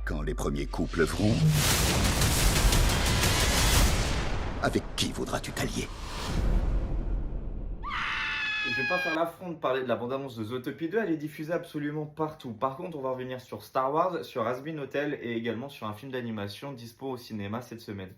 Quand les premiers coups pleuvront, avec qui voudras-tu t'allier? Je vais pas faire l'affront de parler de la bande-annonce de Zootopie 2, elle est diffusée absolument partout. Par contre, on va revenir sur Star Wars, sur Hazbin Hotel et également sur un film d'animation dispo au cinéma cette semaine.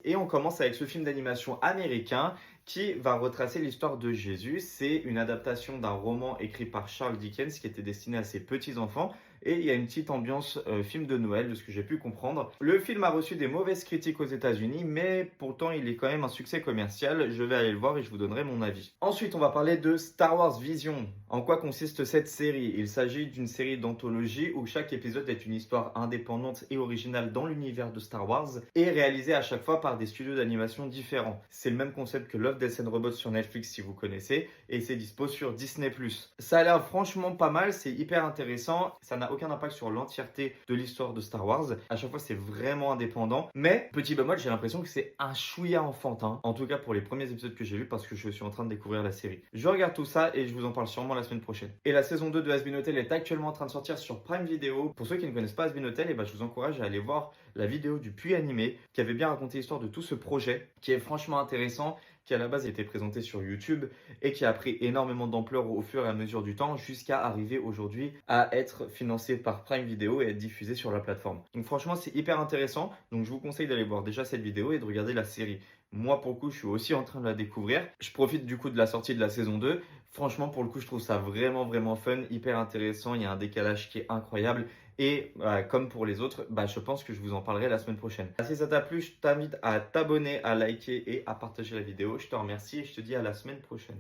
Et on commence avec ce film d'animation américain qui va retracer l'histoire de Jésus. C'est une adaptation d'un roman écrit par Charles Dickens qui était destiné à ses petits-enfants. Et il y a une petite ambiance film de Noël, de ce que j'ai pu comprendre. Le film a reçu des mauvaises critiques aux États-Unis, mais pourtant il est quand même un succès commercial. Je vais aller le voir et je vous donnerai mon avis. Ensuite, on va parler de Star Wars Vision. En quoi consiste cette série? Il s'agit d'une série d'anthologie où chaque épisode est une histoire indépendante et originale dans l'univers de Star Wars et réalisée à chaque fois par des studios d'animation différents. C'est le même concept que Love, Death and Robots sur Netflix si vous connaissez, et c'est dispo sur Disney+. Ça a l'air franchement pas mal, c'est hyper intéressant, ça n'a aucun impact sur l'entièreté de l'histoire de Star Wars. À chaque fois, c'est vraiment indépendant. Mais, petit bémol, j'ai l'impression que c'est un chouïa enfantin. En tout cas, pour les premiers épisodes que j'ai vus, parce que je suis en train de découvrir la série. Je regarde tout ça et je vous en parle sûrement la semaine prochaine. Et la saison 2 de Hazbin Hotel est actuellement en train de sortir sur Prime Video. Pour ceux qui ne connaissent pas Hazbin Hotel, je vous encourage à aller voir la vidéo du Puy animé qui avait bien raconté l'histoire de tout ce projet, qui est franchement intéressant, qui à la base a été présenté sur YouTube et qui a pris énormément d'ampleur au fur et à mesure du temps jusqu'à arriver aujourd'hui à être financé par Prime Video et être diffusé sur la plateforme. Donc franchement, c'est hyper intéressant. Donc je vous conseille d'aller voir déjà cette vidéo et de regarder la série. Moi, pour le coup, je suis aussi en train de la découvrir. Je profite du coup de la sortie de la saison 2. Franchement, pour le coup, je trouve ça vraiment fun, hyper intéressant. Il y a un décalage qui est incroyable. Et comme pour les autres, je pense que je vous en parlerai la semaine prochaine. Si ça t'a plu, je t'invite à t'abonner, à liker et à partager la vidéo. Je te remercie et je te dis à la semaine prochaine.